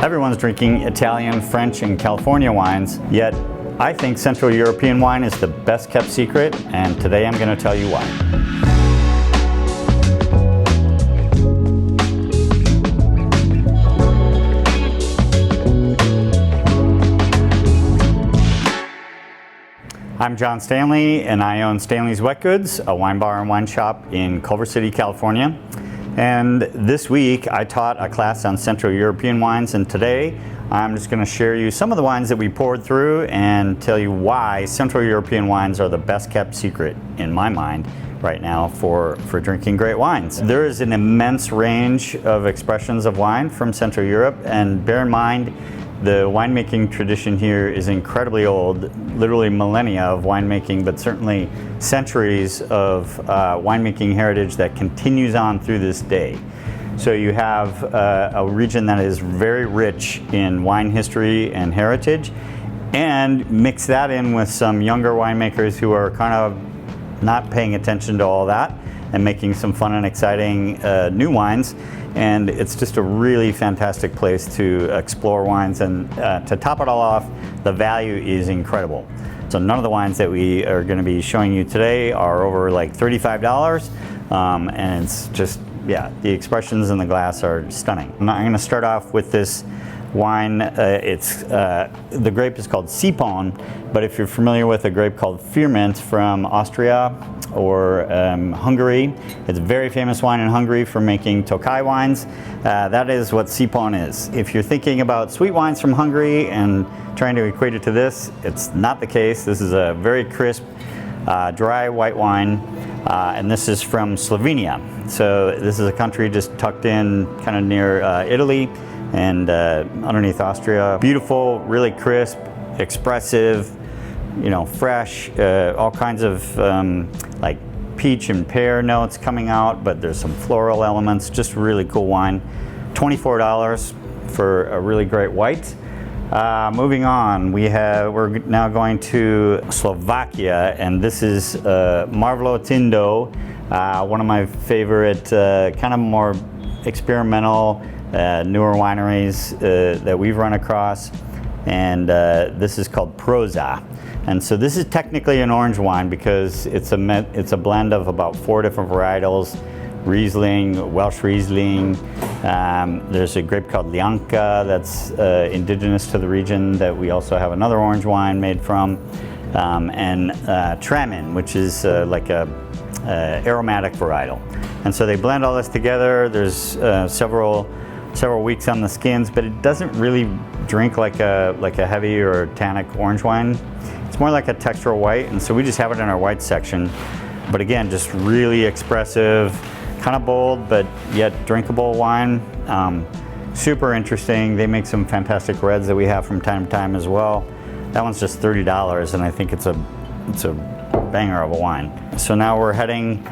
Everyone's drinking Italian, French, and California wines, yet I think Central European wine is the best kept secret, and today I'm going to tell you why. I'm John Stanley, and I own Stanley's Wet Goods, a wine bar and wine shop in Culver City, California. And this week I taught a class on Central European wines, and today I'm just going to share you some of the wines that we poured through and tell you why Central European wines are the best kept secret in my mind right now for drinking great wines. There is an immense range of expressions of wine from Central Europe, and bear in mind the winemaking tradition here is incredibly old, literally millennia of winemaking, but certainly centuries of winemaking heritage that continues on through this day. So you have a region that is very rich in wine history and heritage, and mix that in with some younger winemakers who are kind of not paying attention to all that and making some fun and exciting new wines. And it's just a really fantastic place to explore wines, and to top it all off, the value is incredible. So none of the wines that we are going to be showing you today are over like $35, and it's just, yeah, the expressions in the glass are stunning. I'm going to start off with this wine. The grape is called Sipon, but if you're familiar with a grape called Firment from Austria or Hungary, it's a very famous wine in Hungary for making Tokai wines. That is what Sipon is. If you're thinking about sweet wines from Hungary and trying to equate it to this, it's not the case. This is a very crisp, dry white wine, and this is from Slovenia. So this is a country just tucked in kind of near Italy and underneath Austria. Beautiful, really crisp, expressive, fresh, all kinds of like peach and pear notes coming out, but there's some floral elements. Just really cool wine. $24 for a really great white. Moving on, we're now going to Slovakia, and this is Marvlo Tindo, one of my favorite kind of more experimental newer wineries that we've run across, and this is called Proza. And so this is technically an orange wine because it's a blend of about 4 different varietals: Riesling, Welsh Riesling. There's a grape called Lianka that's indigenous to the region that we also have another orange wine made from, and Tramin, which is like a aromatic varietal. And so they blend all this together. There's several weeks on the skins, but it doesn't really drink like a heavy or tannic orange wine. It's more like a textural white, and so we just have it in our white section. But again, just really expressive, kind of bold, but yet drinkable wine. Super interesting. They make some fantastic reds that we have from time to time as well. That one's just $30, and I think it's a banger of a wine. So now we're heading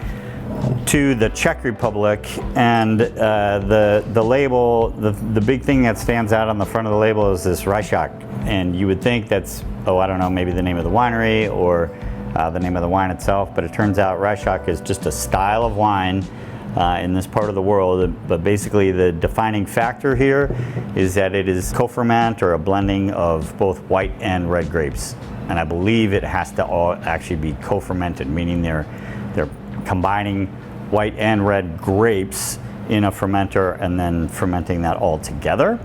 to the Czech Republic, and the label, the big thing that stands out on the front of the label is this Rajšák, and you would think that's, I don't know, maybe the name of the winery or the name of the wine itself, but it turns out Rajšák is just a style of wine in this part of the world. But basically the defining factor here is that it is co-ferment, or a blending of both white and red grapes, and I believe it has to all actually be co-fermented, meaning they're combining white and red grapes in a fermenter and then fermenting that all together.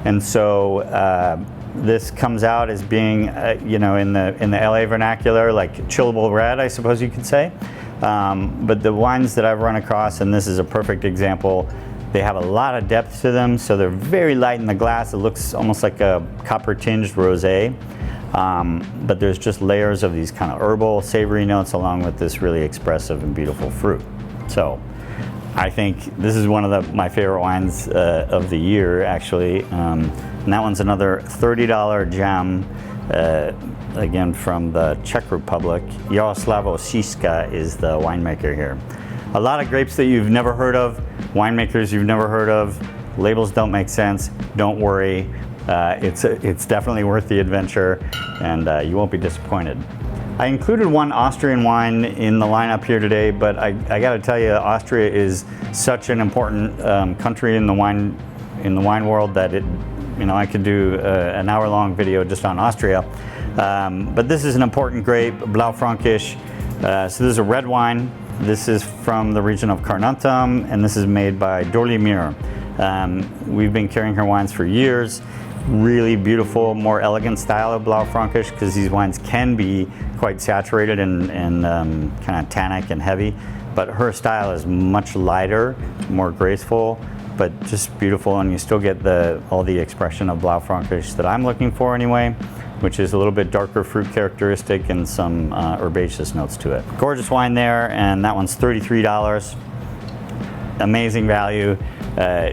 And so this comes out as being, in the LA vernacular, like chillable red, I suppose you could say. But the wines that I've run across, and this is a perfect example, they have a lot of depth to them, so they're very light in the glass. It looks almost like a copper-tinged rosé. But there's just layers of these kind of herbal, savory notes along with this really expressive and beautiful fruit. So I think this is one of my favorite wines of the year, actually. And that one's another $30 gem, again from the Czech Republic. Jaroslavo Šiška is the winemaker here. A lot of grapes that you've never heard of, winemakers you've never heard of. Labels don't make sense. Don't worry. It's definitely worth the adventure, and you won't be disappointed. I included one Austrian wine in the lineup here today, but I got to tell you, Austria is such an important country in the wine world that I could do an hour-long video just on Austria. But this is an important grape, Blaufränkisch. So this is a red wine. This is from the region of Carnuntum, and this is made by Dorli Mir. We've been carrying her wines for years. Really beautiful, more elegant style of Blaufränkisch, because these wines can be quite saturated and kind of tannic and heavy. But her style is much lighter, more graceful, but just beautiful, and you still get all the expression of Blaufränkisch that I'm looking for anyway, which is a little bit darker fruit characteristic and some herbaceous notes to it. Gorgeous wine there, and that one's $33. Amazing value.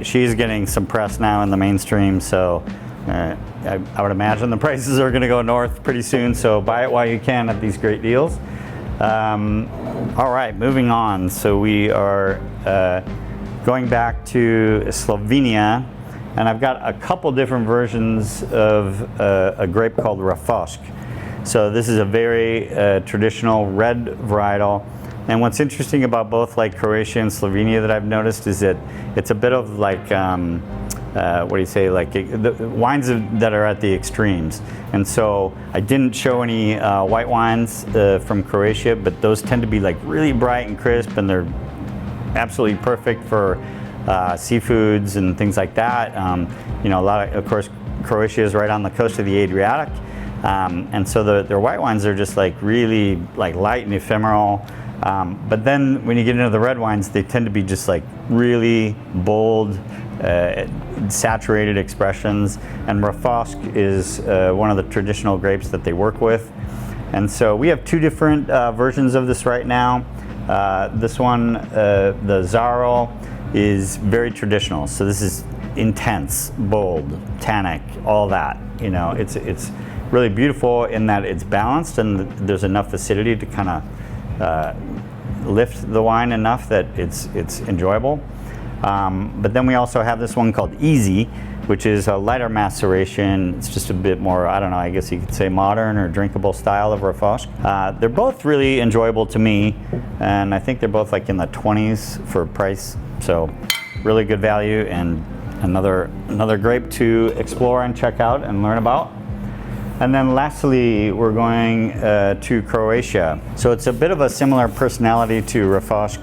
She's getting some press now in the mainstream, so I would imagine the prices are gonna go north pretty soon, so buy it while you can at these great deals. All right, moving on. So we are going back to Slovenia, and I've got a couple different versions of a grape called Rafosk. So this is a very traditional red varietal. And what's interesting about both like Croatia and Slovenia that I've noticed is that it's a bit of like, what do you say, like the wines that are at the extremes. And so I didn't show any white wines from Croatia, but those tend to be like really bright and crisp, and they're absolutely perfect for seafoods and things like that. A lot of course, Croatia is right on the coast of the Adriatic, and so their white wines are just like really like light and ephemeral. But then when you get into the red wines, they tend to be just like really bold, saturated expressions. And Rafosk is one of the traditional grapes that they work with. And so we have two different versions of this right now. This one, the Zarl, is very traditional. So this is intense, bold, tannic, all that. It's really beautiful in that it's balanced and there's enough acidity to kind of lift the wine enough that it's enjoyable. But then we also have this one called Easy, which is a lighter maceration. It's just a bit more, I don't know, I guess you could say modern or drinkable style of Rafosk. They're both really enjoyable to me, and I think they're both like in the 20s for price. So really good value, and another grape to explore and check out and learn about. And then lastly, we're going to Croatia. So it's a bit of a similar personality to Rafosk,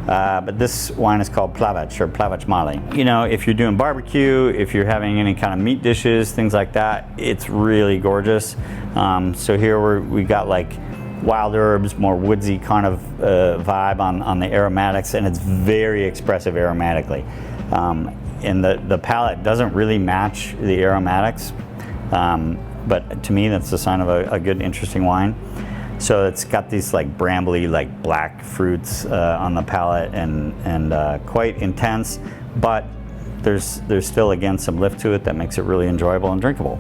but this wine is called Plavac, or Plavac Mali. If you're doing barbecue, if you're having any kind of meat dishes, things like that, it's really gorgeous. So here we got like wild herbs, more woodsy kind of vibe on the aromatics, and it's very expressive aromatically. And the palate doesn't really match the aromatics. But to me, that's a sign of a good, interesting wine. So it's got these like brambly, like black fruits on the palate, and quite intense, but there's still, again, some lift to it that makes it really enjoyable and drinkable.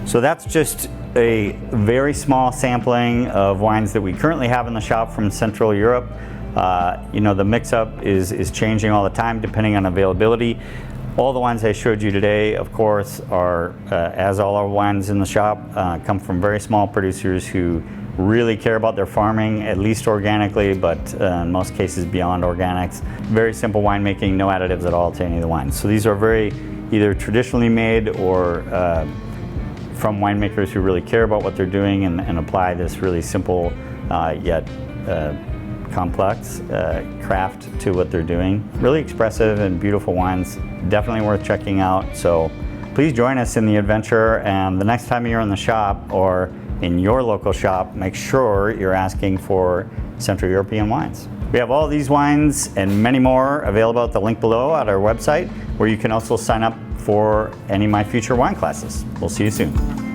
So that's just a very small sampling of wines that we currently have in the shop from Central Europe. The mix-up is changing all the time depending on availability. All the wines I showed you today, of course, are, as all our wines in the shop, come from very small producers who really care about their farming, at least organically, but in most cases beyond organics. Very simple winemaking, no additives at all to any of the wines. So these are very either traditionally made or from winemakers who really care about what they're doing and apply this really simple yet complex craft to what they're doing. Really expressive and beautiful wines, definitely worth checking out. So please join us in the adventure, and the next time you're in the shop or in your local shop, make sure you're asking for Central European wines. We have all these wines and many more available at the link below at our website, where you can also sign up for any of my future wine classes. We'll see you soon.